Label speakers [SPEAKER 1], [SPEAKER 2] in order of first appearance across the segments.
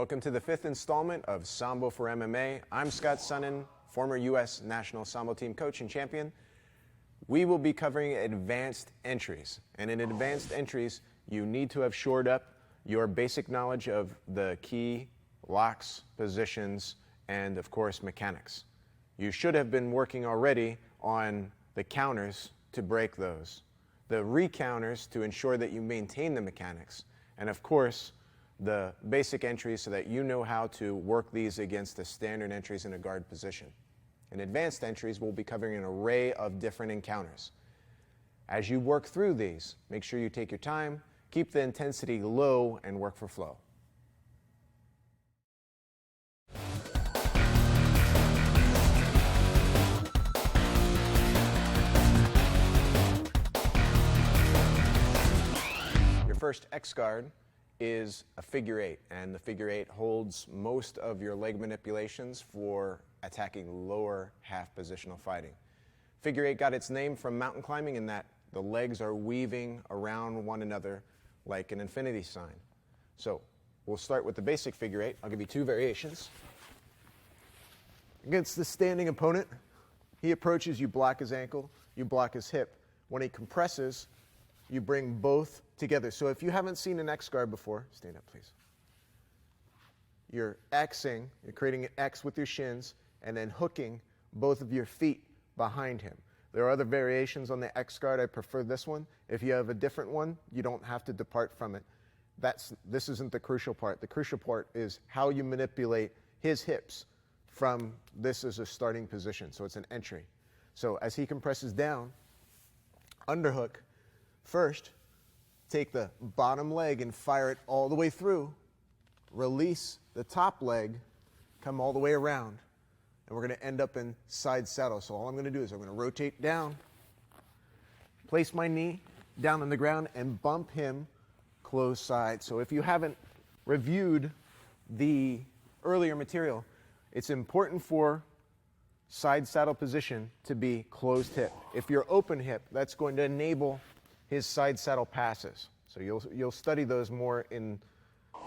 [SPEAKER 1] Welcome to the 5th installment of Sambo for MMA. I'm Scott Sonnen, former U.S. National Sambo Team coach and champion. We will be covering advanced entries. And in advanced entries, you need to have shored up your basic knowledge of the key locks, positions, and of course, mechanics. You should have been working already on the counters to break those, the re-counters to ensure that you maintain the mechanics, and of course, the basic entries so that you know how to work these against the standard entries in a guard position. In advanced entries, we'll be covering an array of different encounters. As you work through these, make sure you take your time, keep the intensity low, and work for flow. Your first X guard is a figure eight, and the figure eight holds most of your leg manipulations for attacking lower half positional fighting. Figure eight got its name from mountain climbing in that the legs are weaving around one another like an infinity sign. So we'll start with the basic figure eight. I'll give you two variations. Against the standing opponent, he approaches, you block his ankle, you block his hip. When he compresses, you bring both together. So if you haven't seen an X guard before, stand up please. You're Xing, you're creating an X with your shins, and then hooking both of your feet behind him. There are other variations on the X guard. I prefer this one. If you have a different one, you don't have to depart from it. This isn't the crucial part. The crucial part is how you manipulate his hips from this as a starting position. So it's an entry. So as he compresses down, underhook, first, take the bottom leg and fire it all the way through. Release the top leg, come all the way around, and we're going to end up in side saddle. So all I'm going to do is I'm going to rotate down, place my knee down on the ground, and bump him closed side. So if you haven't reviewed the earlier material, it's important for side saddle position to be closed hip. If you're open hip, that's going to enable his side saddle passes. So you'll study those more in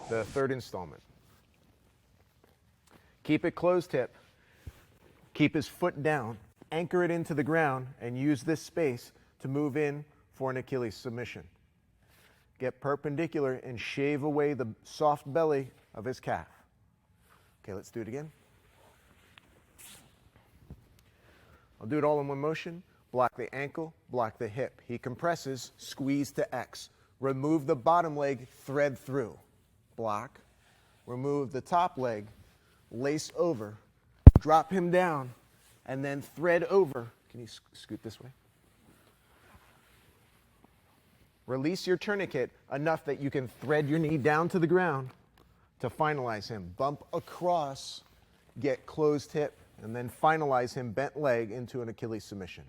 [SPEAKER 1] the third installment. Keep it closed hip, keep his foot down, anchor it into the ground, and use this space to move in for an Achilles submission. Get perpendicular and shave away the soft belly of his calf. Okay, let's do it again. I'll do it all in one motion. Block the ankle, block the hip. He compresses, squeeze to X. Remove the bottom leg, thread through. Block. Remove the top leg, lace over. Drop him down, and then thread over. Can you scoot this way? Release your tourniquet enough that you can thread your knee down to the ground to finalize him. Bump across, get closed hip, and then finalize him bent leg into an Achilles submission.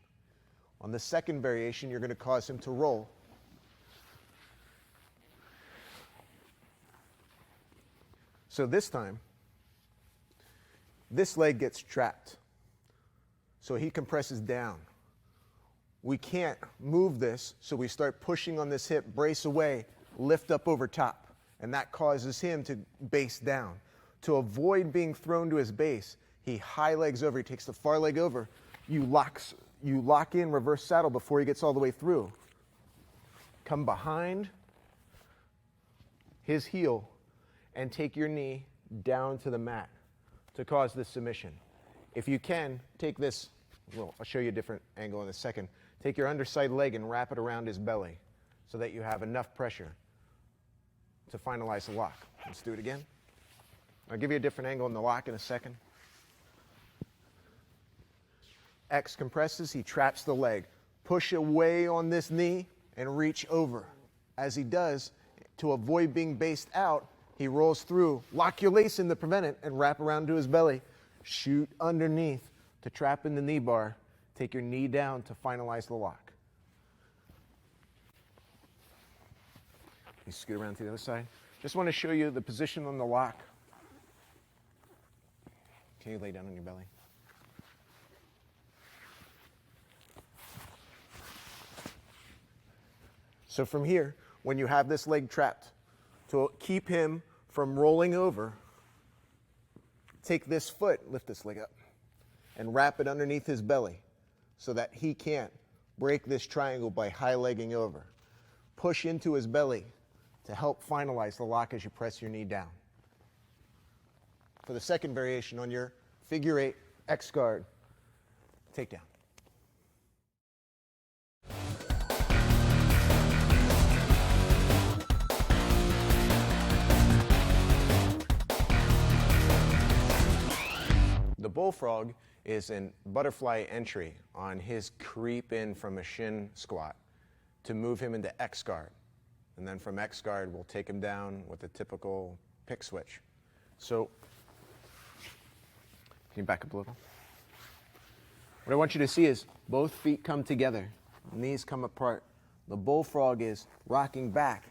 [SPEAKER 1] On the second variation, you're going to cause him to roll. So this time, this leg gets trapped. So he compresses down. We can't move this, so we start pushing on this hip, brace away, lift up over top, and that causes him to base down. To avoid being thrown to his base, he high legs over, he takes the far leg over, you lock in reverse saddle before he gets all the way through. Come behind his heel and take your knee down to the mat to cause this submission. If you can, take this, well, I'll show you a different angle in a second. Take your underside leg and wrap it around his belly so that you have enough pressure to finalize the lock. Let's do it again. I'll give you a different angle in the lock in a second. X compresses, he traps the leg. Push away on this knee, and reach over. As he does, to avoid being based out, he rolls through. Lock your lace in to prevent it and wrap around to his belly. Shoot underneath to trap in the knee bar. Take your knee down to finalize the lock. You scoot around to the other side. Just want to show you the position on the lock. Can you lay down on your belly? So from here, when you have this leg trapped, to keep him from rolling over, take this foot, lift this leg up, and wrap it underneath his belly so that he can't break this triangle by high-legging over. Push into his belly to help finalize the lock as you press your knee down. For the second variation on your figure 8 X guard, takedown. The bullfrog is a butterfly entry on his creep in from a shin squat to move him into X guard. And then from X guard, we'll take him down with a typical pick switch. So, can you back up a little? What I want you to see is both feet come together, knees come apart. The bullfrog is rocking back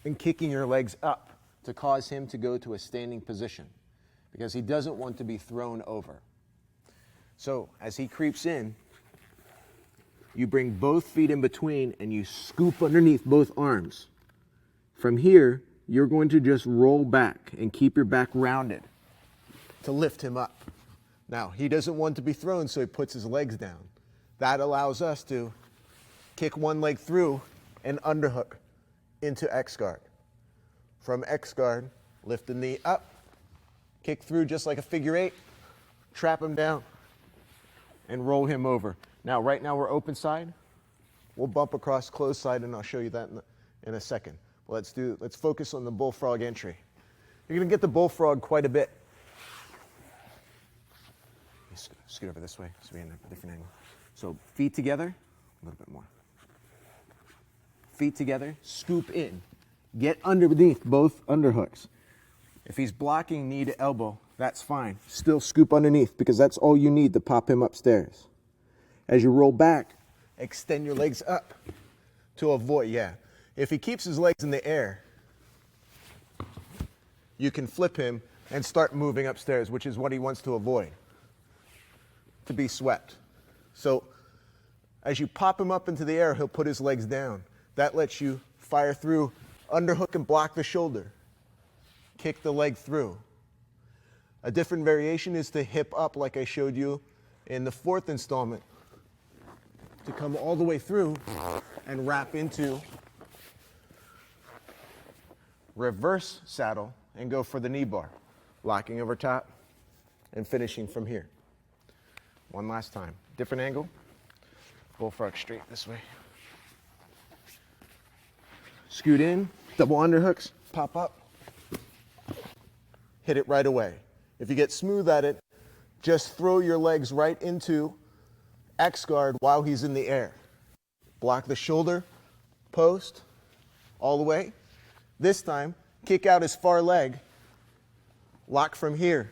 [SPEAKER 1] and kicking your legs up to cause him to go to a standing position because he doesn't want to be thrown over. So as he creeps in, you bring both feet in between and you scoop underneath both arms. From here, you're going to just roll back and keep your back rounded to lift him up. Now, he doesn't want to be thrown, so he puts his legs down. That allows us to kick one leg through and underhook into X guard. From X guard, lift the knee up, kick through just like a figure 8, trap him down, and roll him over. Now, right now we're open side. We'll bump across closed side, and I'll show you that in a second. But let's focus on the bullfrog entry. You're going to get the bullfrog quite a bit. Scoot over this way so we're in a different angle. So feet together, a little bit more. Feet together, scoop in. Get underneath both underhooks. If he's blocking knee to elbow, that's fine. Still scoop underneath because that's all you need to pop him upstairs. As you roll back, extend your legs up to avoid, If he keeps his legs in the air, you can flip him and start moving upstairs, which is what he wants to avoid, to be swept. So as you pop him up into the air, he'll put his legs down. That lets you fire through, underhook and block the shoulder, kick the leg through. A different variation is to hip up like I showed you in the 4th installment, to come all the way through and wrap into reverse saddle and go for the knee bar, locking over top and finishing from here. One last time. Different angle. Bullfrog straight this way. Scoot in, double underhooks, pop up. Hit it right away. If you get smooth at it, just throw your legs right into X guard while he's in the air. Block the shoulder, post, all the way. This time, kick out his far leg, lock from here,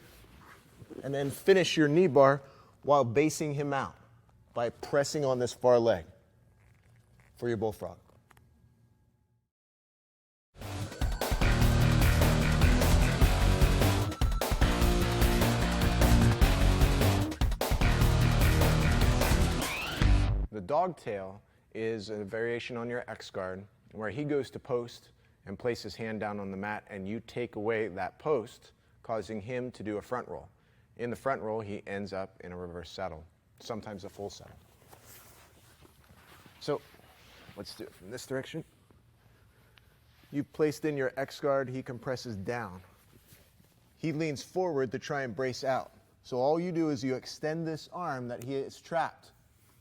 [SPEAKER 1] and then finish your knee bar while basing him out by pressing on this far leg for your bullfrog. The dogtail is a variation on your X guard where he goes to post and place his hand down on the mat and you take away that post, causing him to do a front roll. In the front roll, he ends up in a reverse saddle, sometimes a full saddle. So let's do it from this direction. You've placed in your X guard, he compresses down. He leans forward to try and brace out. So all you do is you extend this arm that he is trapped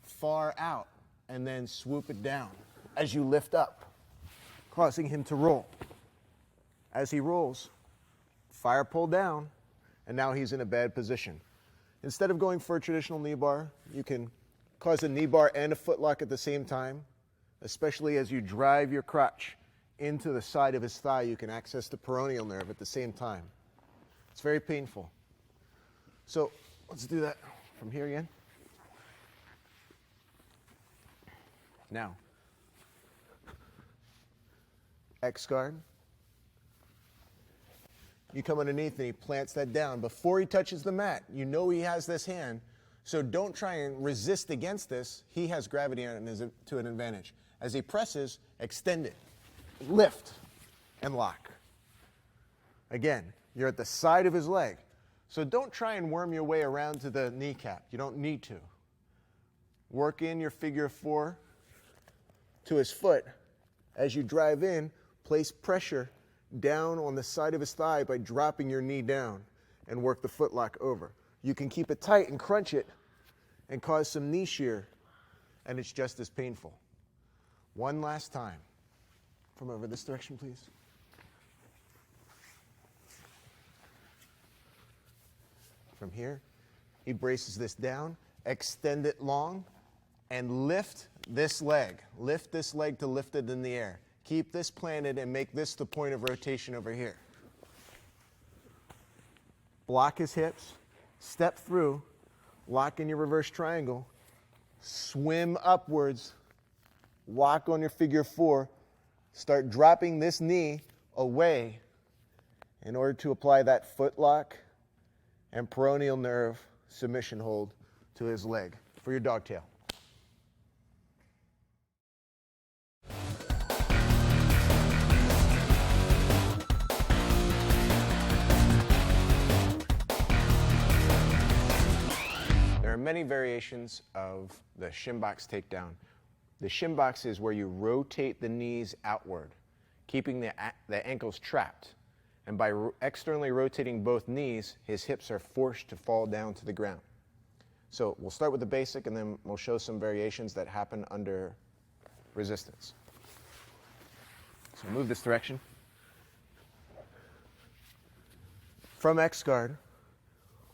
[SPEAKER 1] far out and then swoop it down as you lift up, causing him to roll. As he rolls, fire pull down, and now he's in a bad position. Instead of going for a traditional knee bar, you can cause a knee bar and a foot lock at the same time especially as you drive your crotch into the side of his thigh. You can access the peroneal nerve at the same time. It's very painful. So let's do that from here again. Now, X guard. You come underneath and he plants that down. Before he touches the mat, you know he has this hand, so don't try and resist against this. He has gravity on it to an advantage. As he presses, extend it, lift, and lock. Again, you're at the side of his leg, so don't try and worm your way around to the kneecap. You don't need to. Work in your figure 4 to his foot. As you drive in, place pressure down on the side of his thigh by dropping your knee down and work the foot lock over. You can keep it tight and crunch it and cause some knee shear, and it's just as painful. One last time. From over this direction, please. From here, he braces this down, extend it long, and lift this leg. Lift this leg to lift it in the air. Keep this planted and make this the point of rotation over here. Block his hips, step through, lock in your reverse triangle, swim upwards, lock on your figure 4, start dropping this knee away in order to apply that foot lock and peroneal nerve submission hold to his leg for your dogtail. There are many variations of the shin box takedown. The shin box is where you rotate the knees outward, keeping the ankles trapped. And by externally rotating both knees, his hips are forced to fall down to the ground. So we'll start with the basic, and then we'll show some variations that happen under resistance. So move this direction. From X guard,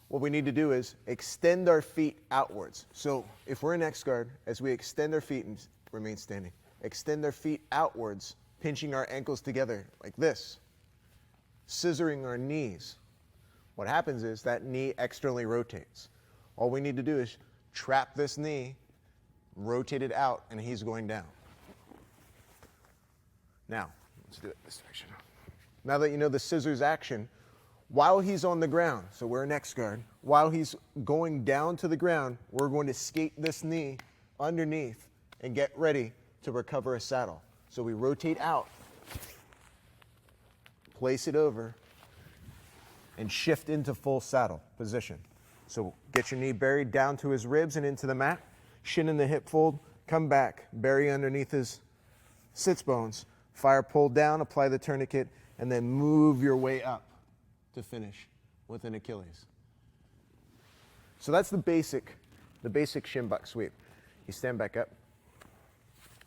[SPEAKER 1] what we need to do is extend our feet outwards. So if we're in X guard, as we extend our feet and remain standing, extend our feet outwards, pinching our ankles together like this, scissoring our knees. What happens is that knee externally rotates. All we need to do is trap this knee, rotate it out, and he's going down. Now, let's do it this direction. Now that you know the scissors action, while he's on the ground, so we're in X guard, while he's going down to the ground, we're going to skate this knee underneath and get ready to recover a saddle. So we rotate out, place it over, and shift into full saddle position. So get your knee buried down to his ribs and into the mat, shin in the hip fold, come back, bury underneath his sits bones, fire pull down, apply the tourniquet, and then move your way up to finish with an Achilles. So that's the basic shin box sweep. You stand back up,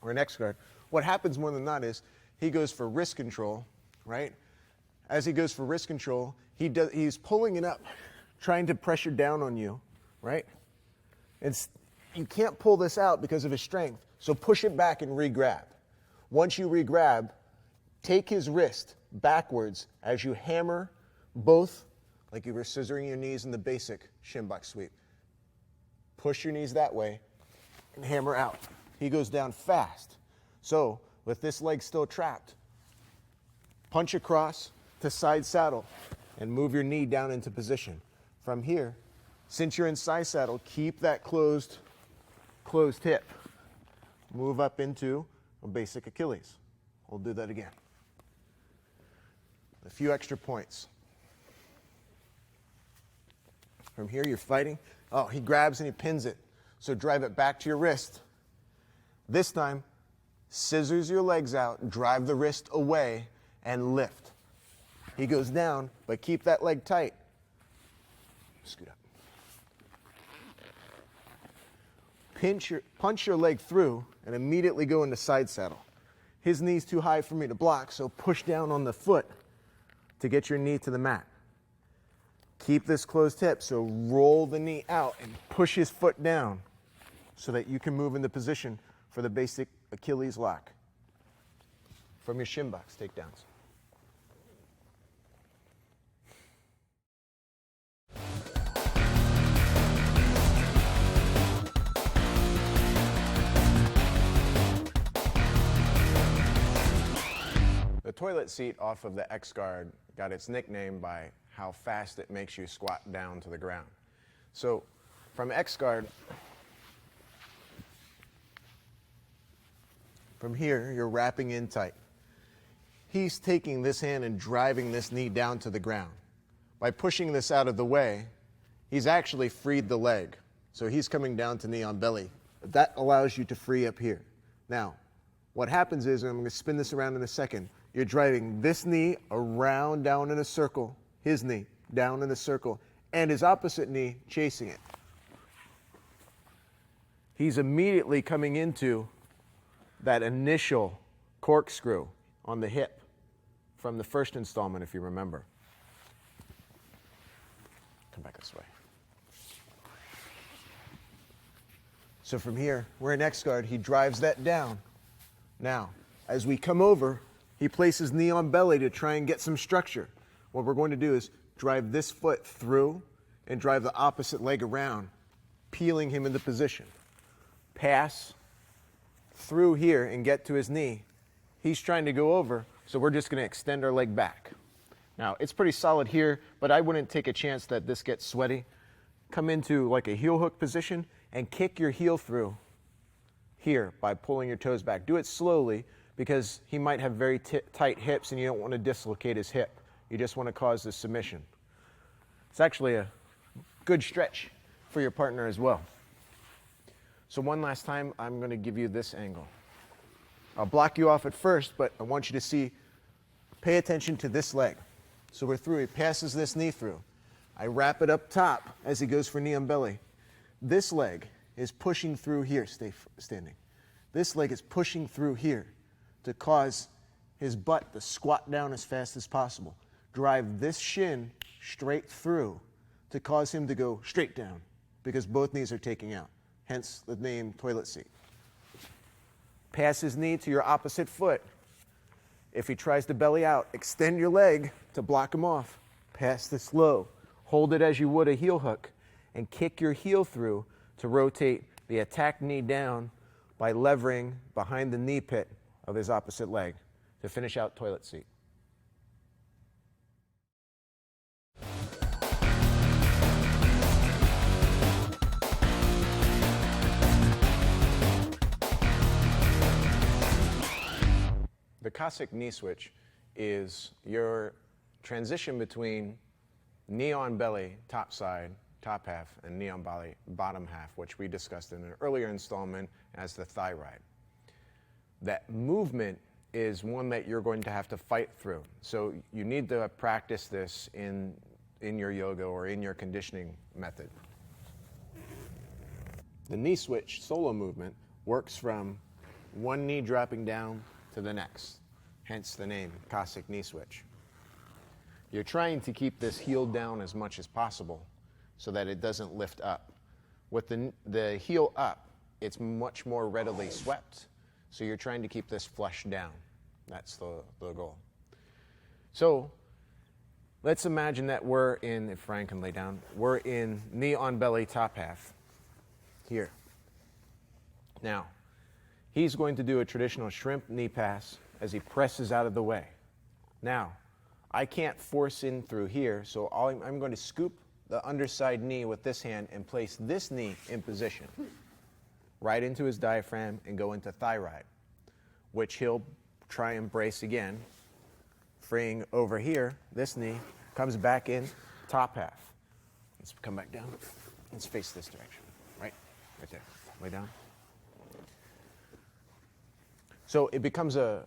[SPEAKER 1] or an X guard. What happens more than that is he goes for wrist control, right? As he goes for wrist control, he's pulling it up, trying to pressure down on you, right? And you can't pull this out because of his strength, so push it back and re-grab. Once you re-grab, take his wrist backwards as you hammer both, like you were scissoring your knees in the basic shin box sweep. Push your knees that way and hammer out. He goes down fast. So with this leg still trapped, punch across to side saddle and move your knee down into position. From here, since you're in side saddle, keep that closed hip. Move up into a basic Achilles. We'll do that again. A few extra points. From here, you're fighting. Oh, he grabs and he pins it. So drive it back to your wrist. This time, scissors your legs out, drive the wrist away, and lift. He goes down, but keep that leg tight. Scoot up. Punch your leg through and immediately go into side saddle. His knee's too high for me to block, so push down on the foot to get your knee to the mat. Keep this closed hip, so roll the knee out and push his foot down so that you can move into position for the basic Achilles lock. From your shin box takedowns. The toilet seat off of the X-Guard got its nickname by how fast it makes you squat down to the ground. So from X-Guard, from here, you're wrapping in tight. He's taking this hand and driving this knee down to the ground. By pushing this out of the way, he's actually freed the leg. So he's coming down to knee on belly. That allows you to free up here. Now, what happens is, and I'm going to spin this around in a second, you're driving this knee around down in a circle, his knee down in a circle, and his opposite knee chasing it. He's immediately coming into that initial corkscrew on the hip from the first installment, if you remember. Come back this way. So from here, we're in X-Guard. He drives that down. Now, as we come over, he places knee on belly to try and get some structure. What we're going to do is drive this foot through and drive the opposite leg around, peeling him into position. Pass through here and get to his knee. He's trying to go over, so we're just going to extend our leg back. Now, it's pretty solid here, but I wouldn't take a chance that this gets sweaty. Come into like a heel hook position and kick your heel through here by pulling your toes back. Do it slowly because he might have very tight hips and you don't want to dislocate his hip. You just want to cause the submission. It's actually a good stretch for your partner as well. So one last time, I'm going to give you this angle. I'll block you off at first, but I want you to see, pay attention to this leg. So we're through, he passes this knee through. I wrap it up top as he goes for knee on belly. This leg is pushing through here, stay standing. This leg is pushing through here to cause his butt to squat down as fast as possible. Drive this shin straight through to cause him to go straight down because both knees are taking out, hence the name toilet seat. Pass his knee to your opposite foot. If he tries to belly out, extend your leg to block him off. Pass this low. Hold it as you would a heel hook and kick your heel through to rotate the attack knee down by levering behind the knee pit of his opposite leg to finish out toilet seat. The Cossack knee switch is your transition between knee on belly, top side, top half, and knee on belly, bottom half, which we discussed in an earlier installment as the thigh ride. That movement is one that you're going to have to fight through. So you need to practice this in your yoga or in your conditioning method. The knee switch solo movement works from one knee dropping down to the next, hence the name Cossack knee switch. You're trying to keep this heel down as much as possible so that it doesn't lift up. With the heel up, it's much more readily swept, so you're trying to keep this flush down. That's the goal. So let's imagine that we're in, if Ryan can lay down, we're in knee on belly, top half, here. Now, he's going to do a traditional shrimp knee pass as he presses out of the way. Now, I can't force in through here, so I'm going to scoop the underside knee with this hand and place this knee in position, right into his diaphragm and go into thigh ride, which he'll try and brace again, freeing over here. This knee comes back in top half. Let's come back down. Let's face this direction, right there, lay down. So it becomes a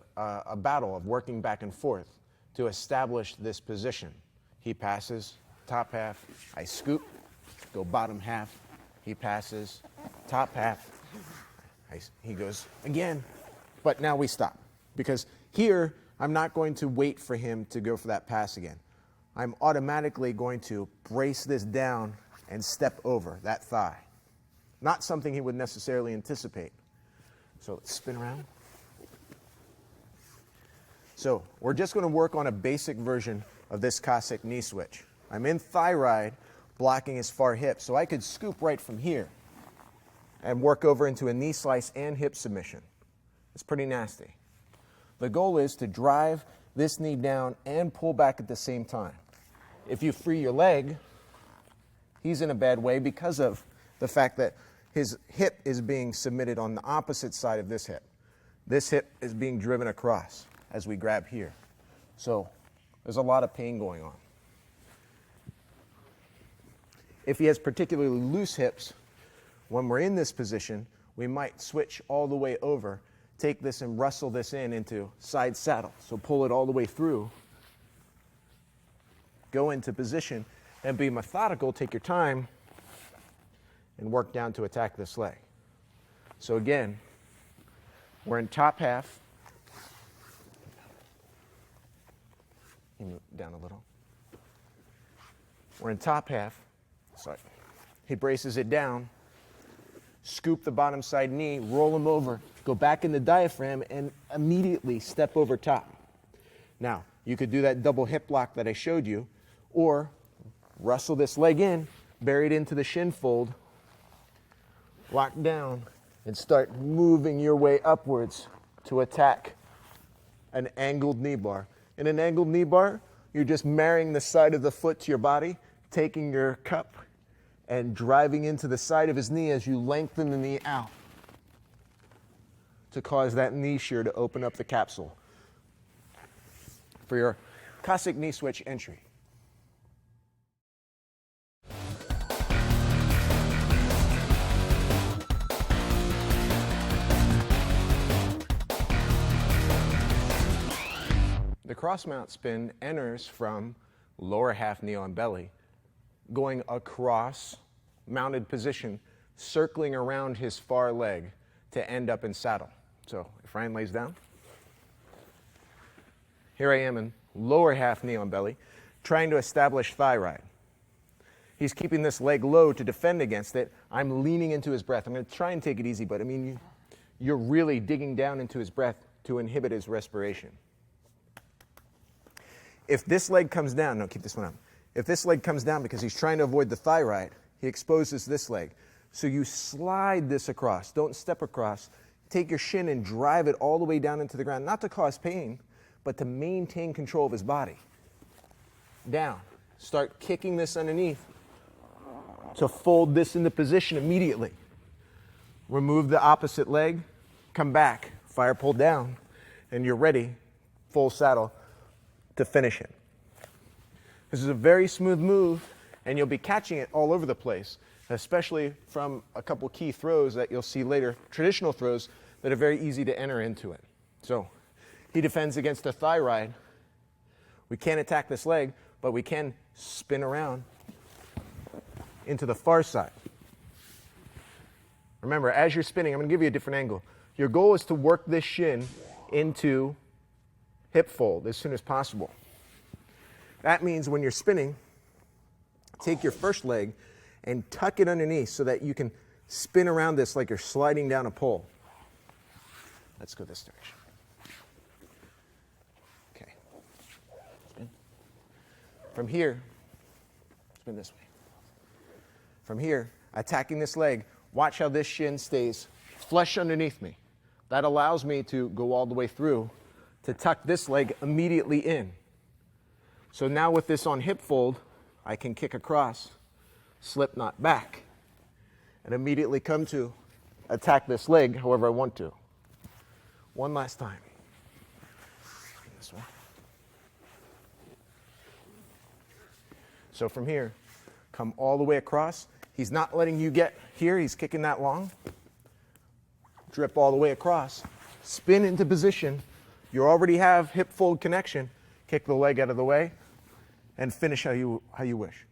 [SPEAKER 1] battle of working back and forth to establish this position. He passes, top half, I scoop, go bottom half, he passes, top half, he goes again, but now we stop. Because here, I'm not going to wait for him to go for that pass again. I'm automatically going to brace this down and step over that thigh. Not something he would necessarily anticipate. So let's spin around. So we're just going to work on a basic version of this Cossack knee switch. I'm in thigh ride, blocking his far hip, so I could scoop right from here and work over into a knee slice and hip submission. It's pretty nasty. The goal is to drive this knee down and pull back at the same time. If you free your leg, he's in a bad way because of the fact that his hip is being submitted on the opposite side of this hip. This hip is being driven across as we grab here. So there's a lot of pain going on. If he has particularly loose hips, when we're in this position, we might switch all the way over, take this and wrestle this into side saddle. So pull it all the way through, go into position, and be methodical, take your time, and work down to attack this leg. So again, we're in top half. Move down a little. We're in top half. Sorry. He braces it down, scoop the bottom side knee, roll him over, go back in the diaphragm, and immediately step over top. Now, you could do that double hip lock that I showed you, or wrestle this leg in, bury it into the shin fold, lock down, and start moving your way upwards to attack an angled knee bar. In an angled knee bar, you're just marrying the side of the foot to your body, taking your cup and driving into the side of his knee as you lengthen the knee out to cause that knee shear to open up the capsule for your Cossack knee switch entry. The cross mount spin enters from lower half knee on belly, going across mounted position, circling around his far leg to end up in saddle. So if Ryan lays down, here I am in lower half knee on belly, trying to establish thigh ride. He's keeping this leg low to defend against it. I'm leaning into his breath. I'm going to try and take it easy, but I mean, you're really digging down into his breath to inhibit his respiration. If this leg comes down, no, keep this one up. If this leg comes down because he's trying to avoid the thigh ride, he exposes this leg. So you slide this across. Don't step across. Take your shin and drive it all the way down into the ground, not to cause pain, but to maintain control of his body. Down. Start kicking this underneath to fold this into position immediately. Remove the opposite leg, come back, fire pull down, and you're ready, full saddle, to finish it. This is a very smooth move, and you'll be catching it all over the place, especially from a couple key throws that you'll see later, traditional throws that are very easy to enter into it. So he defends against a thigh ride. We can't attack this leg, but we can spin around into the far side. Remember, as you're spinning, I'm going to give you a different angle. Your goal is to work this shin into hip fold as soon as possible. That means when you're spinning, take your first leg and tuck it underneath so that you can spin around this like you're sliding down a pole. Let's go this direction. Okay. Spin. From here, spin this way. From here, attacking this leg, watch how this shin stays flush underneath me. That allows me to go all the way through to tuck this leg immediately in. So now with this on hip fold, I can kick across, slip knot back, and immediately come to attack this leg however I want to. One last time. This way. So from here, come all the way across. He's not letting you get here. He's kicking that long. Drip all the way across. Spin into position. You already have hip fold connection. Kick the leg out of the way and finish how you wish.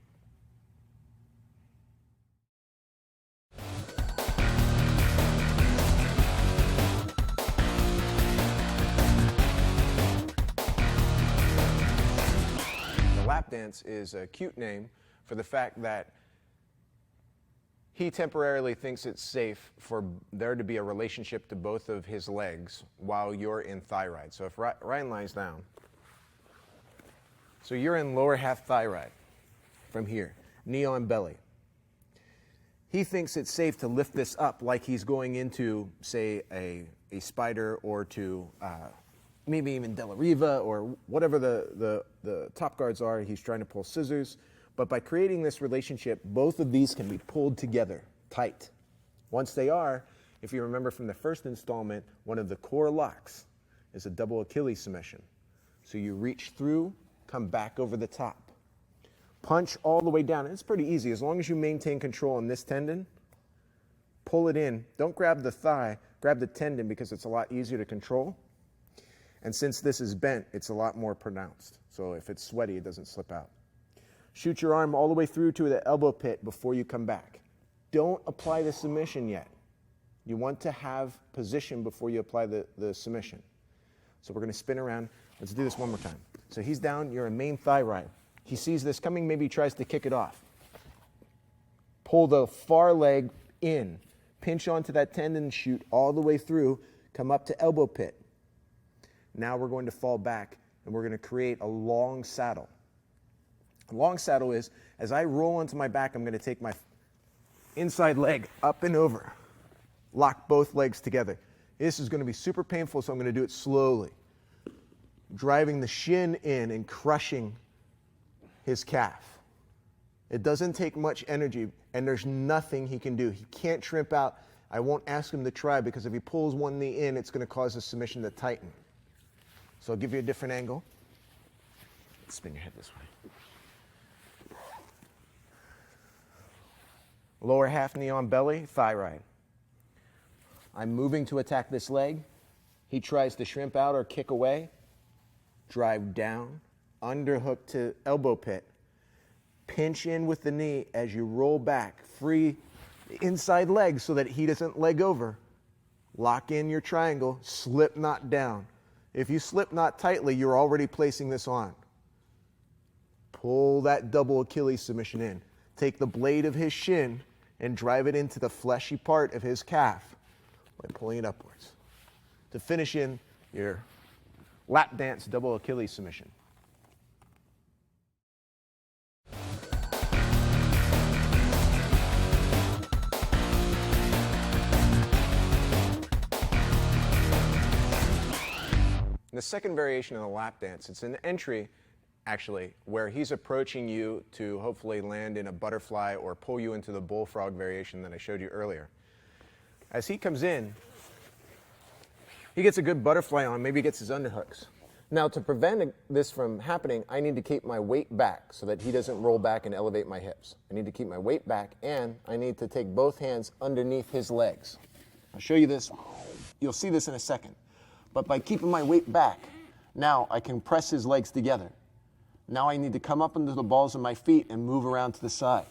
[SPEAKER 1] The lap dance is a cute name for the fact that he temporarily thinks it's safe for there to be a relationship to both of his legs while you're in thigh ride. So if Ryan lies down, so you're in lower half thigh ride from here, knee on belly. He thinks it's safe to lift this up like he's going into, say, a spider or to maybe even De La Riva or whatever the top guards are. He's trying to pull scissors. But by creating this relationship, both of these can be pulled together tight. Once they are, if you remember from the first installment, one of the core locks is a double Achilles submission. So you reach through, come back over the top. Punch all the way down. And it's pretty easy. As long as you maintain control on this tendon, pull it in. Don't grab the thigh, grab the tendon because it's a lot easier to control. And since this is bent, it's a lot more pronounced. So if it's sweaty, it doesn't slip out. Shoot your arm all the way through to the elbow pit before you come back. Don't apply the submission yet. You want to have position before you apply the submission. So we're going to spin around. Let's do this one more time. So he's down, you're in main thigh ride. He sees this coming, maybe he tries to kick it off. Pull the far leg in, pinch onto that tendon, shoot all the way through, come up to elbow pit. Now we're going to fall back and we're going to create a long saddle. A long saddle is, as I roll onto my back, I'm going to take my inside leg up and over, lock both legs together. This is going to be super painful, so I'm going to do it slowly. Driving the shin in and crushing his calf. It doesn't take much energy, and there's nothing he can do. He can't shrimp out. I won't ask him to try because if he pulls one knee in, it's going to cause the submission to tighten. So I'll give you a different angle. Spin your head this way. Lower half knee on belly, thigh ride. I'm moving to attack this leg. He tries to shrimp out or kick away. Drive down, underhook to elbow pit. Pinch in with the knee as you roll back. Free the inside leg so that he doesn't leg over. Lock in your triangle, slip knot down. If you slip knot tightly, you're already placing this on. Pull that double Achilles submission in. Take the blade of his shin and drive it into the fleshy part of his calf by pulling it upwards. To finish in your lap dance double Achilles submission. The second variation of the lap dance, it's an entry, actually, where he's approaching you to hopefully land in a butterfly or pull you into the bullfrog variation that I showed you earlier. As he comes in, he gets a good butterfly on, maybe gets his underhooks. Now, to prevent this from happening, I need to keep my weight back so that he doesn't roll back and elevate my hips. I need to keep my weight back, and I need to take both hands underneath his legs. I'll show you this. You'll see this in a second. But by keeping my weight back, now I can press his legs together. Now I need to come up into the balls of my feet and move around to the side.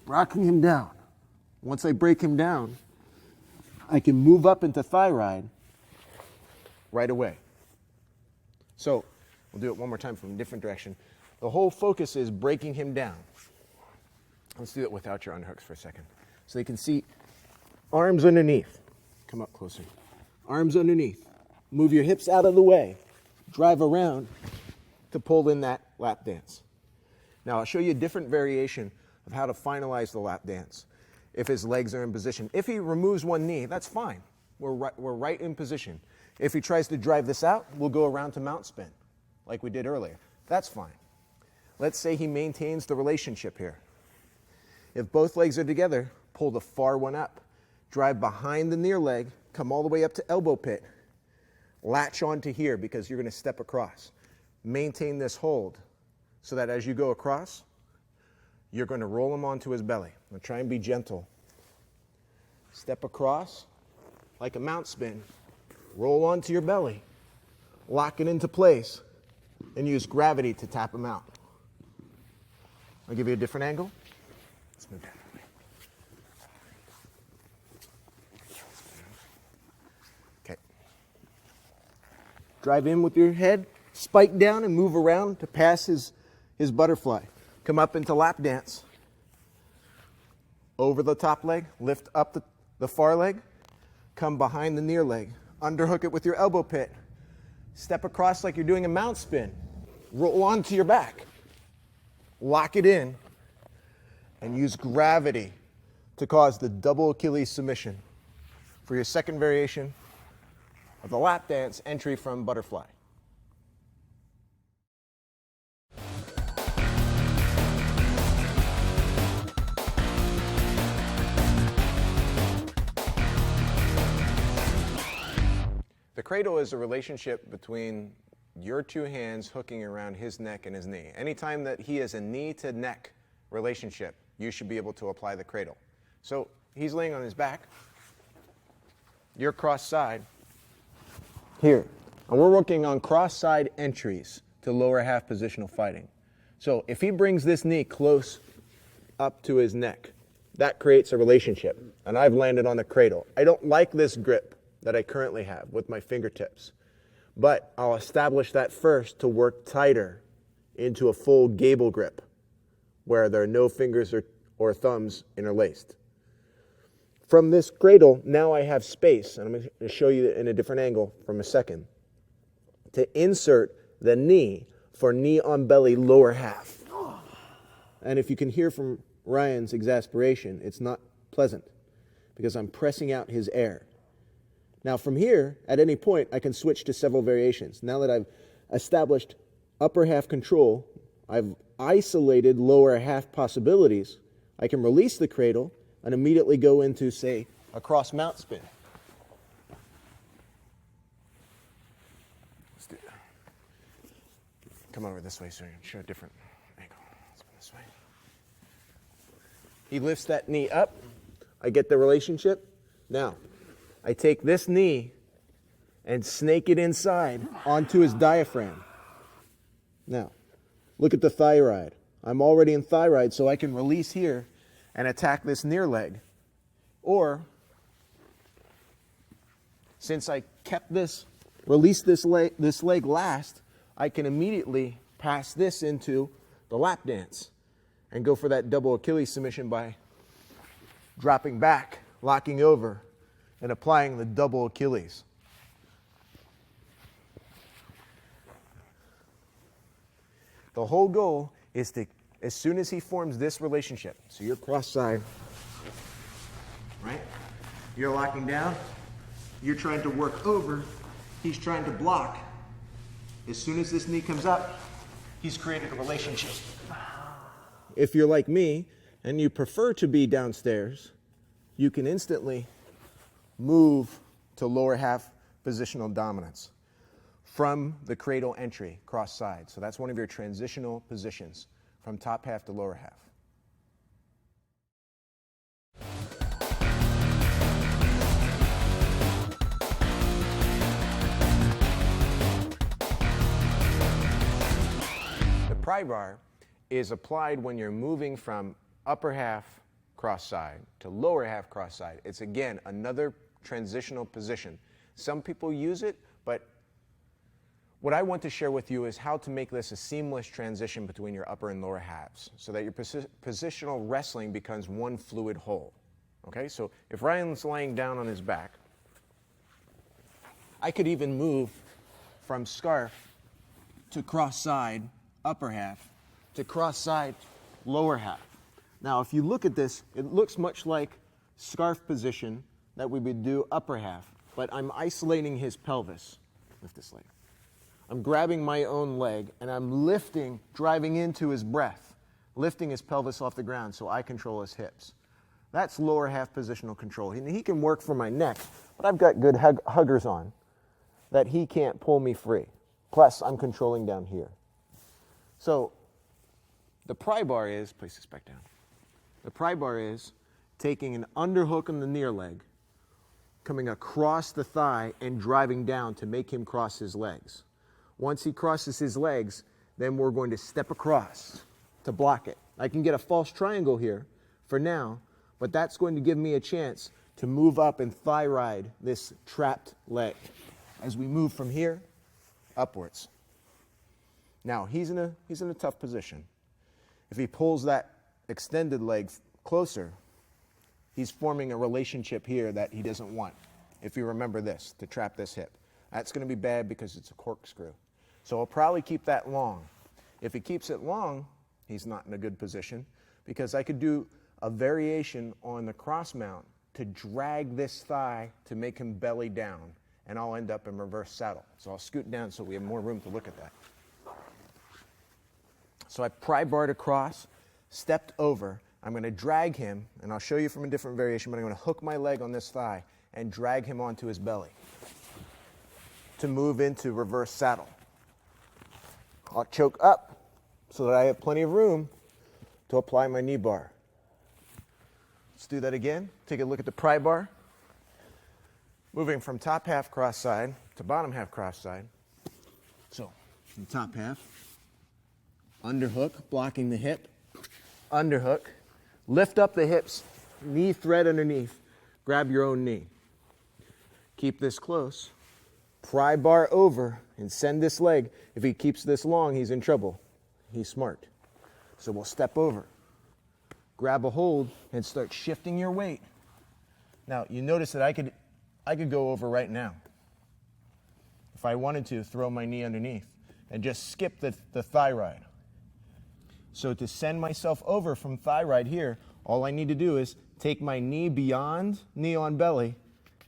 [SPEAKER 1] Rocking him down. Once I break him down, I can move up into thigh ride right away. So we'll do it one more time from a different direction. The whole focus is breaking him down. Let's do it without your underhooks for a second. So you can see arms underneath. Come up closer. Arms underneath. Move your hips out of the way. Drive around to pull in that lap dance. Now I'll show you a different variation of how to finalize the lap dance if his legs are in position. If he removes one knee, that's fine. We're right in position. If he tries to drive this out, we'll go around to mount spin like we did earlier. That's fine. Let's say he maintains the relationship here. If both legs are together, pull the far one up. Drive behind the near leg, come all the way up to elbow pit. Latch onto here because you're going to step across. Maintain this hold so that as you go across, you're going to roll him onto his belly. Now try and be gentle. Step across like a mount spin. Roll onto your belly. Lock it into place and use gravity to tap him out. I'll give you a different angle. Let's move that way. Okay. Drive in with your head, spike down and move around to pass his butterfly. Come up into lap dance. over the top leg, lift up the far leg, come behind the near leg, underhook it with your elbow pit, step across like you're doing a mount spin, roll onto your back, lock it in, and use gravity to cause the double Achilles submission for your second variation of the lap dance entry from butterfly. The cradle is a relationship between your two hands hooking around his neck and his knee. Anytime that he is a knee to neck relationship, you should be able to apply the cradle. So he's laying on his back, you're cross side here. And we're working on cross side entries to lower half positional fighting. So if he brings this knee close up to his neck, that creates a relationship. And I've landed on the cradle. I don't like this grip that I currently have with my fingertips, but I'll establish that first to work tighter into a full gable grip where there are no fingers or thumbs interlaced. From this cradle, now I have space, and I'm going to show you in a different angle from a second, to insert the knee for knee on belly lower half. And if you can hear from Ryan's exasperation, it's not pleasant because I'm pressing out his air. Now from here, at any point, I can switch to several variations. Now that I've established upper half control, I've isolated lower half possibilities, I can release the cradle and immediately go into, say, a cross mount spin. Let's do that. Come over this way so you can show a different angle. Let's go this way. He lifts that knee up. I get the relationship. Now, I take this knee and snake it inside onto his diaphragm. Now, look at the thyroid. I'm already in thyroid, so I can release here and attack this near leg. Or, since I kept this, released this leg last, I can immediately pass this into the lap dance and go for that double Achilles submission by dropping back, locking over, and applying the double Achilles. The whole goal is to, as soon as he forms this relationship, so you're cross side, right? You're locking down, you're trying to work over, he's trying to block. As soon as this knee comes up, he's created a relationship. If you're like me and you prefer to be downstairs, you can instantly move to lower half positional dominance from the cradle entry, cross side. So that's one of your transitional positions from top half to lower half. The pry bar is applied when you're moving from upper half cross side to lower half cross side. It's again another transitional position. Some people use it, but what I want to share with you is how to make this a seamless transition between your upper and lower halves so that your positional wrestling becomes one fluid whole. Okay, so if Ryan's laying down on his back, I could even move from scarf to cross side upper half to cross side lower half. Now if you look at this, it looks much like scarf position that we would do upper half, but I'm isolating his pelvis. Lift this leg. I'm grabbing my own leg and I'm lifting, driving into his breath, lifting his pelvis off the ground so I control his hips. That's lower half positional control. He can work for my neck, but I've got good huggers on that he can't pull me free. Plus, I'm controlling down here. So the pry bar is, place this back down. The pry bar is taking an underhook on the near leg, coming across the thigh and driving down to make him cross his legs. Once he crosses his legs, then we're going to step across to block it. I can get a false triangle here for now, but that's going to give me a chance to move up and thigh ride this trapped leg as we move from here upwards. Now, he's in a tough position. If he pulls that extended leg closer, he's forming a relationship here that he doesn't want. If you remember this, to trap this hip. That's going to be bad because it's a corkscrew. So I'll probably keep that long. If he keeps it long, he's not in a good position because I could do a variation on the cross mount to drag this thigh to make him belly down, and I'll end up in reverse saddle. So I'll scoot down so we have more room to look at that. So I pry barred across, stepped over. I'm going to drag him, and I'll show you from a different variation, but I'm going to hook my leg on this thigh and drag him onto his belly to move into reverse saddle. I'll choke up so that I have plenty of room to apply my knee bar. Let's do that again. Take a look at the pry bar. Moving from top half cross side to bottom half cross side. So, from top half, underhook, blocking the hip, underhook, lift up the hips, knee thread underneath, grab your own knee. Keep this close, pry bar over, and send this leg. If he keeps this long, he's in trouble. He's smart. So we'll step over, grab a hold, and start shifting your weight. Now, you notice that I could go over right now. If I wanted to, throw my knee underneath and just skip the thigh ride. So to send myself over from thigh ride here, all I need to do is take my knee beyond knee on belly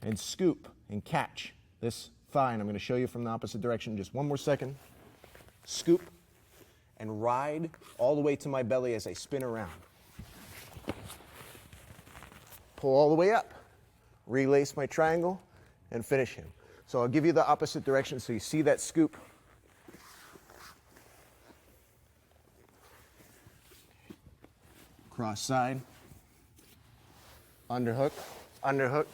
[SPEAKER 1] and scoop and catch this thigh. And I'm going to show you from the opposite direction. Just one more second. Scoop and ride all the way to my belly as I spin around. Pull all the way up. Relace my triangle and finish him. So I'll give you the opposite direction so you see that scoop. Cross side, underhook, underhook,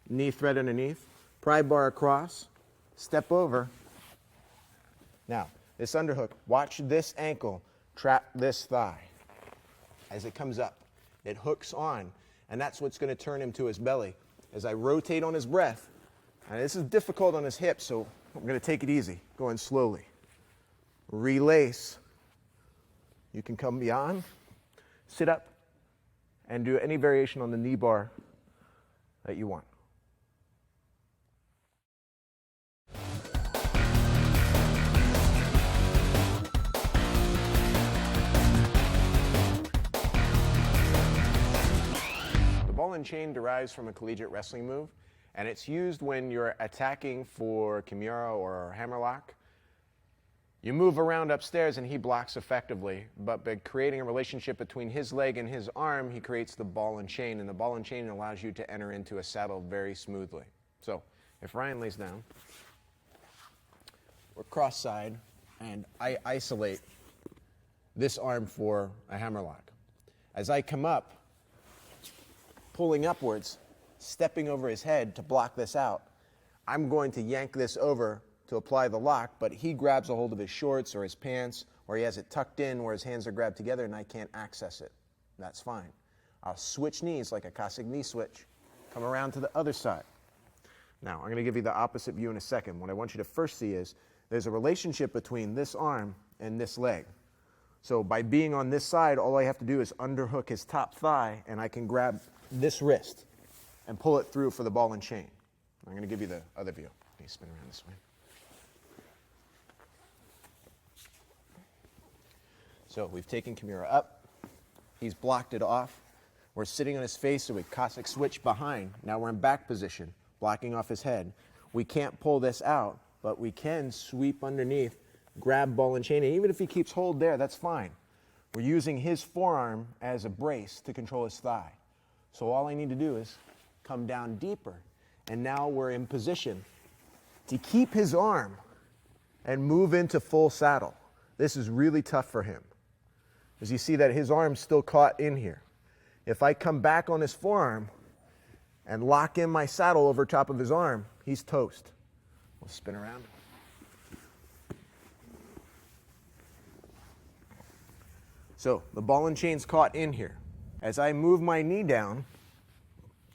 [SPEAKER 1] knee thread underneath, pry bar across, step over. Now, this underhook, watch this ankle trap this thigh as it comes up. It hooks on, and that's what's going to turn him to his belly. As I rotate on his breath, and this is difficult on his hips, so I'm going to take it easy, going slowly. Relace. You can come beyond, sit up, and do any variation on the knee bar that you want. The ball and chain derives from a collegiate wrestling move, and it's used when you're attacking for Kimura or hammerlock. You move around upstairs and he blocks effectively, but by creating a relationship between his leg and his arm, he creates the ball and chain, and the ball and chain allows you to enter into a saddle very smoothly. So, if Ryan lays down, we're cross side, and I isolate this arm for a hammerlock. As I come up, pulling upwards, stepping over his head to block this out, I'm going to yank this over to apply the lock, but he grabs a hold of his shorts or his pants, or he has it tucked in where his hands are grabbed together and I can't access it. That's fine. I'll switch knees like a Cossack knee switch, come around to the other side. Now, I'm going to give you the opposite view in a second. What I want you to first see is there's a relationship between this arm and this leg. So by being on this side, all I have to do is underhook his top thigh, and I can grab this wrist and pull it through for the ball and chain. I'm going to give you the other view. Let me spin around this way. So we've taken Kimura up. He's blocked it off. We're sitting on his face, so we Cossack switch behind. Now we're in back position, blocking off his head. We can't pull this out, but we can sweep underneath, grab ball and chain, and even if he keeps hold there, that's fine. We're using his forearm as a brace to control his thigh. So all I need to do is come down deeper, and now we're in position to keep his arm and move into full saddle. This is really tough for him. As you see that his arm's still caught in here. If I come back on his forearm and lock in my saddle over top of his arm, he's toast. We'll spin around. So the ball and chain's caught in here. As I move my knee down,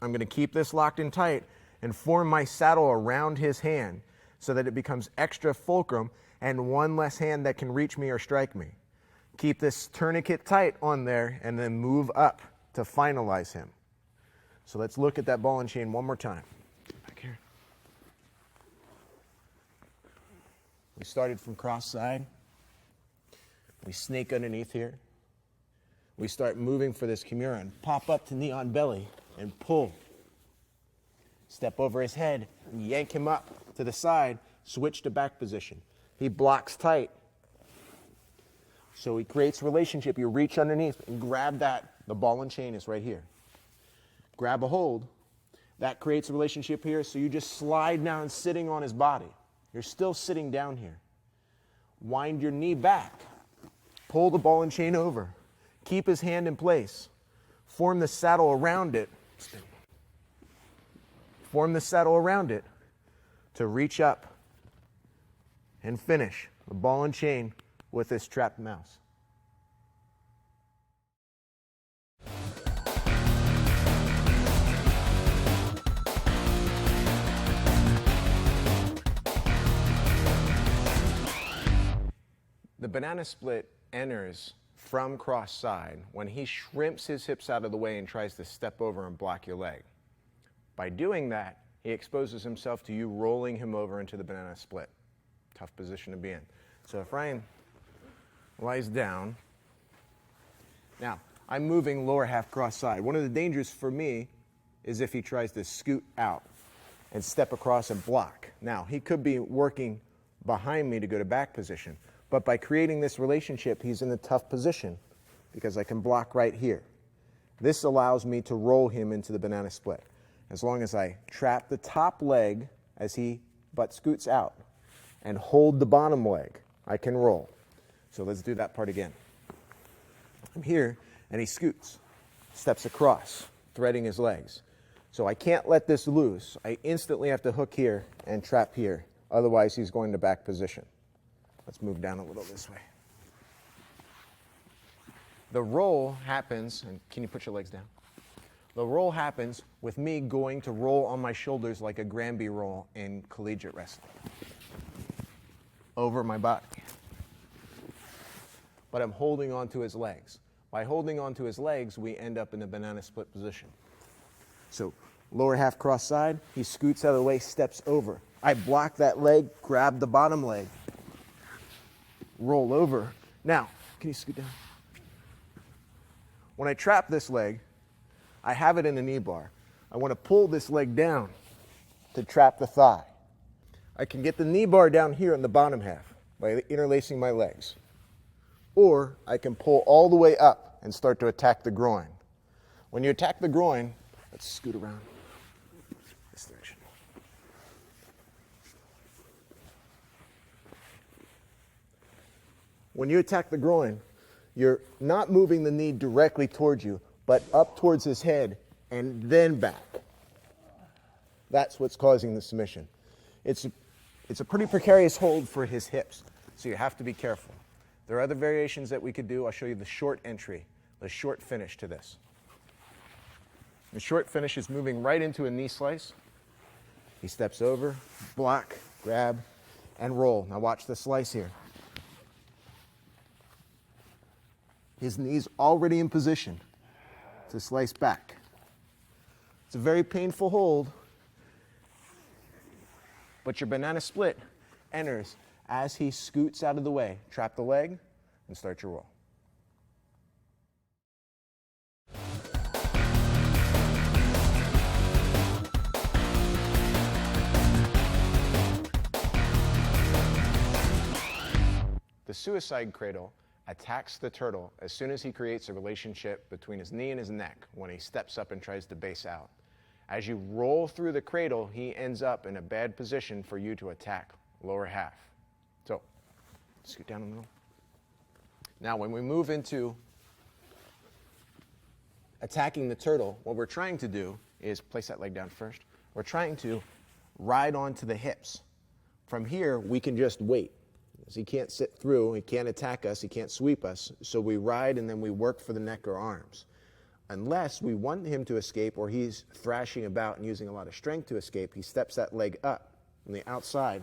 [SPEAKER 1] I'm going to keep this locked in tight and form my saddle around his hand so that it becomes extra fulcrum and one less hand that can reach me or strike me. Keep this tourniquet tight on there and then move up to finalize him. So let's look at that ball and chain one more time. Back here. We started from cross side. We snake underneath here. We start moving for this Kimura and pop up to knee on belly and pull. Step over his head and yank him up to the side, switch to back position. He blocks tight. So he creates relationship. You reach underneath and grab that. The ball and chain is right here. Grab a hold. That creates a relationship here. So you just slide down sitting on his body. You're still sitting down here. Wind your knee back. Pull the ball and chain over. Keep his hand in place. Form the saddle around it. Form the saddle around it to reach up and finish the ball and chain with this trapped mouse. The banana split enters from cross side when he shrimps his hips out of the way and tries to step over and block your leg. By doing that, he exposes himself to you rolling him over into the banana split. Tough position to be in. So if Ryan lies down, now I'm moving lower half cross side. One of the dangers for me is if he tries to scoot out and step across and block. Now, he could be working behind me to go to back position, but by creating this relationship, he's in a tough position because I can block right here. This allows me to roll him into the banana split. As long as I trap the top leg as he butt scoots out and hold the bottom leg, I can roll. So let's do that part again. I'm here and he scoots, steps across, threading his legs. So I can't let this loose. I instantly have to hook here and trap here. Otherwise he's going to back position. Let's move down a little this way. The roll happens, and can you put your legs down? The roll happens with me going to roll on my shoulders like a Granby roll in collegiate wrestling. Over my body. But I'm holding on to his legs. By holding on to his legs, we end up in the banana split position. So lower half cross side, he scoots out of the way, steps over. I block that leg, grab the bottom leg, roll over. Now, can you scoot down? When I trap this leg, I have it in a knee bar. I want to pull this leg down to trap the thigh. I can get the knee bar down here in the bottom half by interlacing my legs. Or I can pull all the way up and start to attack the groin. When you attack the groin, let's scoot around this direction. When you attack the groin, you're not moving the knee directly towards you, but up towards his head and then back. That's what's causing the submission. It's a pretty precarious hold for his hips, so you have to be careful. There are other variations that we could do. I'll show you the short entry, the short finish to this. The short finish is moving right into a knee slice. He steps over, block, grab, and roll. Now watch the slice here. His knee's already in position to slice back. It's a very painful hold, but your banana split enters as he scoots out of the way. Trap the leg and start your roll. The suicide cradle attacks the turtle as soon as he creates a relationship between his knee and his neck when he steps up and tries to base out. As you roll through the cradle, he ends up in a bad position for you to attack, lower half. So, scoot down a little. Now, when we move into attacking the turtle, what we're trying to do is place that leg down first. We're trying to ride onto the hips. From here, we can just wait. He can't sit through, he can't attack us, he can't sweep us, so we ride and then we work for the neck or arms. Unless we want him to escape or he's thrashing about and using a lot of strength to escape, he steps that leg up from the outside,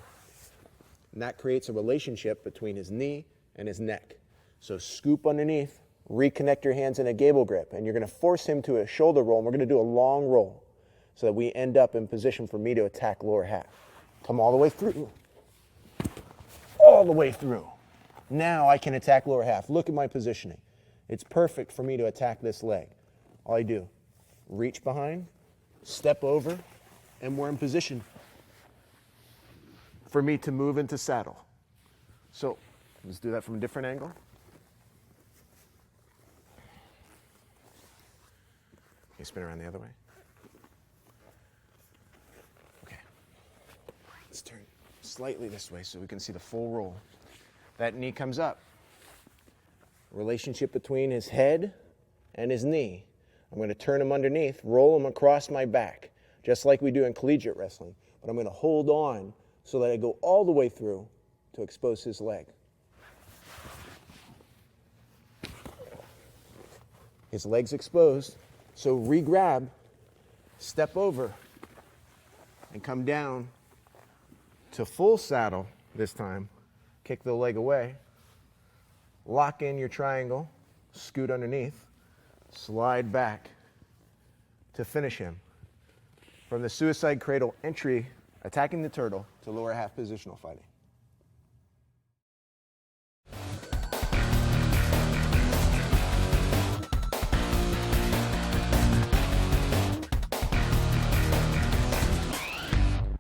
[SPEAKER 1] and that creates a relationship between his knee and his neck. So scoop underneath reconnect your hands in a gable grip, and you're going to force him to a shoulder roll, and we're going to do a long roll so that we end up in position for me to attack lower half. Come all the way through. All the way through. Now I can attack lower half. Look at my positioning. It's perfect for me to attack this leg. All I do, reach behind, step over, and we're in position for me to move into saddle. So let's do that from a different angle. You spin around the other way. Okay. Let's turn slightly this way so we can see the full roll. That knee comes up. Relationship between his head and his knee. I'm going to turn him underneath, roll him across my back, just like we do in collegiate wrestling. But I'm going to hold on so that I go all the way through to expose his leg. His leg's exposed. So re-grab, step over, and come down to full saddle this time. Kick the leg away. Lock in your triangle, scoot underneath, slide back to finish him. From the suicide cradle entry, attacking the turtle, to lower half positional fighting.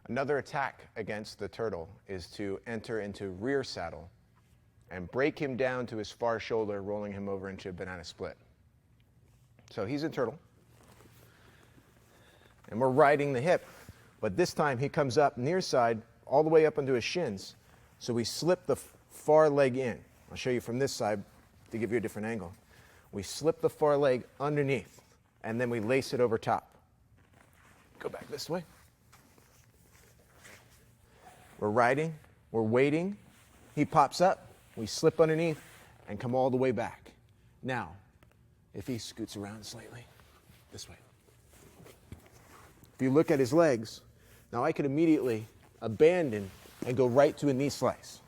[SPEAKER 1] Another attack against the turtle is to enter into rear saddle and break him down to his far shoulder, rolling him over into a banana split. So he's a turtle, and we're riding the hip, but this time he comes up near side all the way up into his shins. So we slip the far leg in. I'll show you from this side to give you a different angle. We slip the far leg underneath, and then we lace it over top. Go back this way. We're riding, we're waiting, he pops up, we slip underneath and come all the way back. Now, if he scoots around slightly, this way. If you look at his legs, now I could immediately abandon and go right to a knee slice.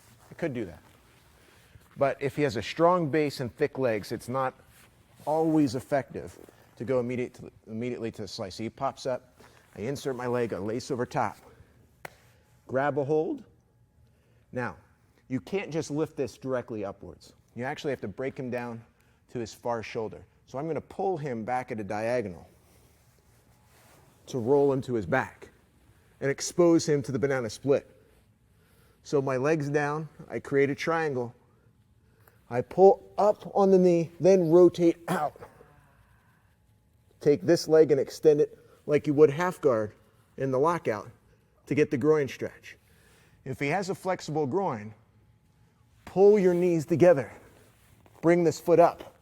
[SPEAKER 1] I could do that. But if he has a strong base and thick legs, it's not always effective to go immediately to the slice. So he pops up, I insert my leg, I lace over top, grab a hold. Now, you can't just lift this directly upwards. You actually have to break him down to his far shoulder. So I'm going to pull him back at a diagonal to roll him to his back and expose him to the banana split. So my leg's down, I create a triangle, I pull up on the knee, then rotate out. Take this leg and extend it like you would half guard in the lockout to get the groin stretch. If he has a flexible groin, pull your knees together. Bring this foot up.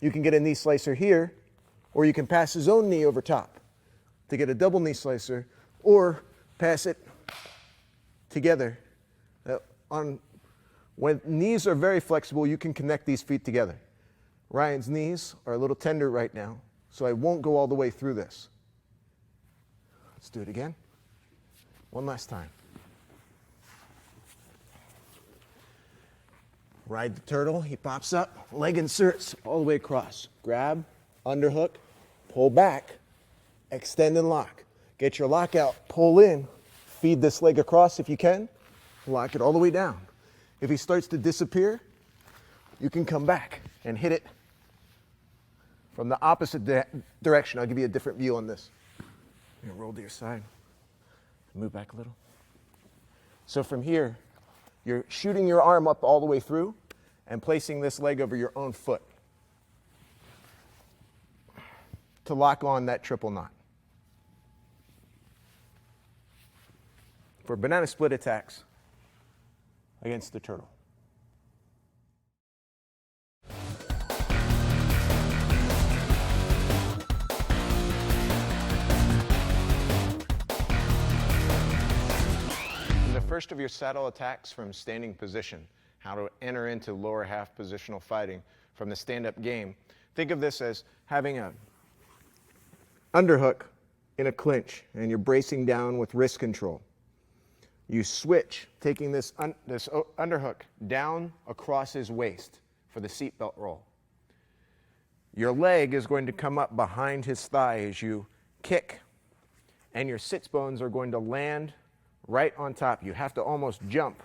[SPEAKER 1] You can get a knee slicer here, or you can pass his own knee over top to get a double knee slicer, or pass it together. When knees are very flexible, you can connect these feet together. Ryan's knees are a little tender right now, so I won't go all the way through this. Let's do it again. One last time. Ride the turtle, he pops up, leg inserts all the way across. Grab, underhook, pull back, extend and lock. Get your lockout, pull in, feed this leg across if you can, lock it all the way down. If he starts to disappear, you can come back and hit it from the opposite direction. I'll give you a different view on this. You're gonna roll to your side, move back a little. So from here, you're shooting your arm up all the way through and placing this leg over your own foot to lock on that triple knot. For banana split attacks against the turtle. First of your saddle attacks from standing position, how to enter into lower half positional fighting from the stand-up game. Think of this as having an underhook in a clinch, and you're bracing down with wrist control. You switch, taking this underhook down across his waist for the seatbelt roll. Your leg is going to come up behind his thigh as you kick, and your sits bones are going to land right on top. You have to almost jump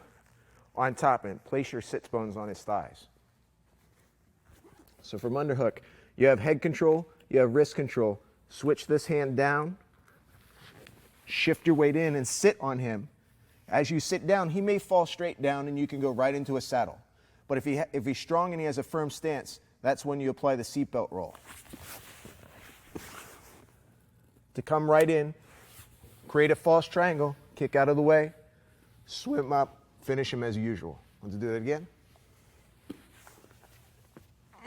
[SPEAKER 1] on top and place your sits bones on his thighs. So from underhook, you have head control, you have wrist control. Switch this hand down, shift your weight in and sit on him. As you sit down, he may fall straight down and you can go right into a saddle. But if he's strong and he has a firm stance, that's when you apply the seatbelt roll. To come right in, create a false triangle, kick out of the way, swim up, finish him as usual. Want to do that again?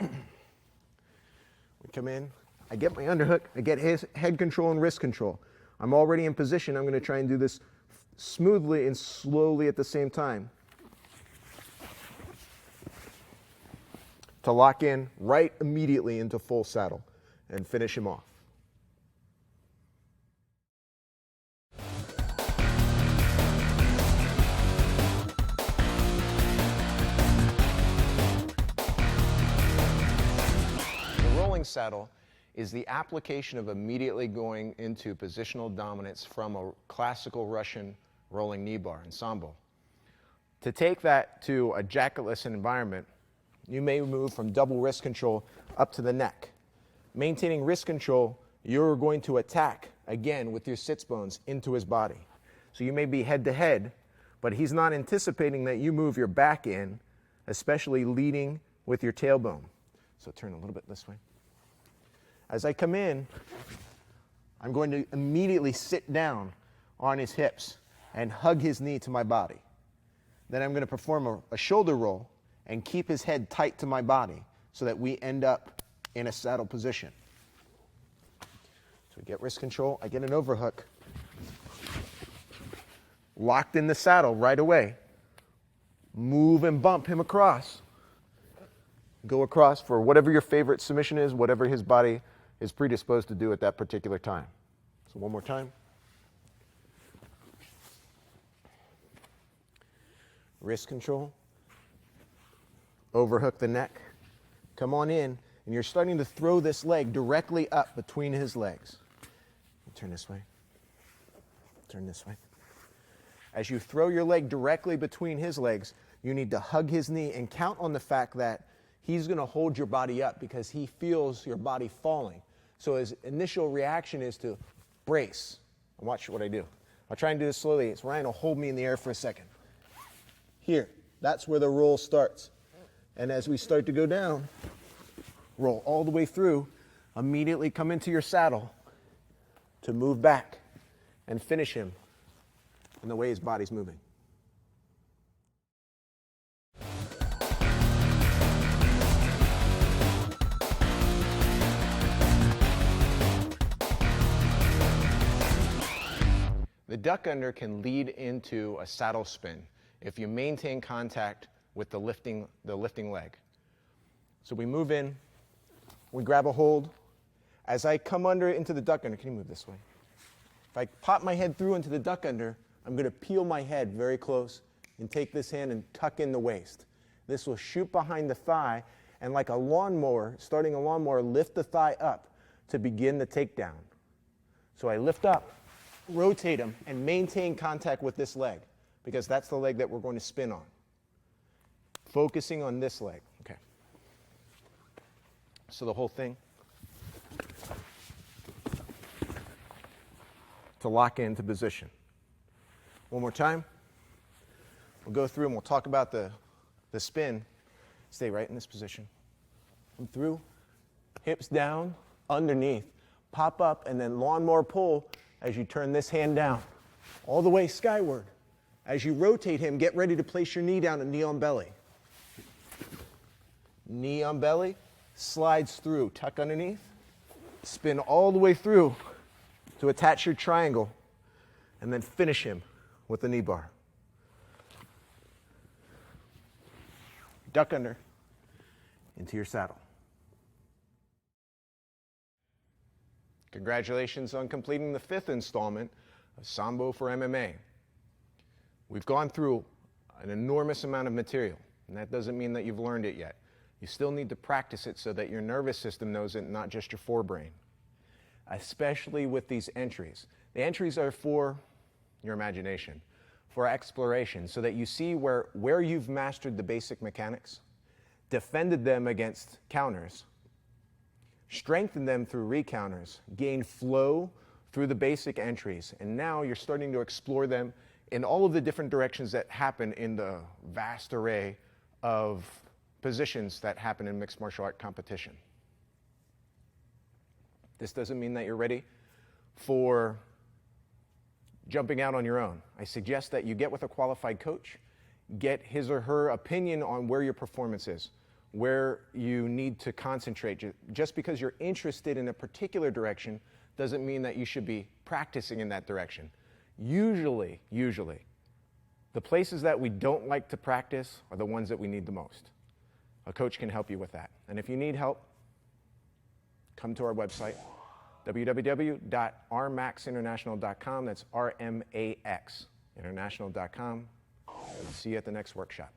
[SPEAKER 1] We come in, I get my underhook, I get his head control and wrist control. I'm already in position. I'm going to try and do this smoothly and slowly at the same time to lock in right immediately into full saddle and finish him off. The rolling saddle is the application of immediately going into positional dominance from a classical Russian rolling knee bar in Sambo. To take that to a jacketless environment, you may move from double wrist control up to the neck. Maintaining wrist control, you're going to attack, again, with your sits bones into his body. So you may be head to head, but he's not anticipating that you move your back in, especially leading with your tailbone. So turn a little bit this way. As I come in, I'm going to immediately sit down on his hips and hug his knee to my body. Then I'm going to perform a shoulder roll and keep his head tight to my body so that we end up in a saddle position. So we get wrist control, I get an overhook, locked in the saddle right away. Move and bump him across. Go across for whatever your favorite submission is, whatever his body is predisposed to do at that particular time. So one more time. Wrist control. Overhook the neck. Come on in, and you're starting to throw this leg directly up between his legs. Turn this way. Turn this way. As you throw your leg directly between his legs, you need to hug his knee and count on the fact that he's going to hold your body up because he feels your body falling. So his initial reaction is to brace. And watch what I do. I'll try and do this slowly. It's Ryan will hold me in the air for a second. Here, that's where the roll starts. And as we start to go down, roll all the way through, immediately come into your saddle to move back and finish him in the way his body's moving. The duck under can lead into a saddle spin if you maintain contact with the lifting leg. So we move in, we grab a hold. As I come under into the duck under, can you move this way? If I pop my head through into the duck under, I'm going to peel my head very close and take this hand and tuck in the waist. This will shoot behind the thigh and like a lawnmower, starting a lawnmower, lift the thigh up to begin the takedown. So I lift up, rotate him, and maintain contact with this leg because that's the leg that we're going to spin on. Focusing on this leg. Okay. So the whole thing. To lock into position. One more time. We'll go through and we'll talk about the spin. Stay right in this position. Come through, hips down, underneath, pop up, and then lawnmower pull as you turn this hand down, all the way skyward. As you rotate him, get ready to place your knee down and knee on belly. Knee on belly, slides through, tuck underneath, spin all the way through to attach your triangle, and then finish him with the knee bar. Duck under, into your saddle. Congratulations on completing the 5th installment of Sambo for MMA. We've gone through an enormous amount of material, and that doesn't mean that you've learned it yet. You still need to practice it so that your nervous system knows it, not just your forebrain, especially with these entries. The entries are for your imagination, for exploration, so that you see where you've mastered the basic mechanics, defended them against counters, strengthened them through recounters, gained flow through the basic entries, and now you're starting to explore them in all of the different directions that happen in the vast array of positions that happen in mixed martial art competition. This doesn't mean that you're ready for jumping out on your own. I suggest that you get with a qualified coach, get his or her opinion on where your performance is, where you need to concentrate. Just because you're interested in a particular direction doesn't mean that you should be practicing in that direction. Usually, the places that we don't like to practice are the ones that we need the most. A coach can help you with that. And if you need help, come to our website, www.rmaxinternational.com. That's RMAX international.com. See you at the next workshop.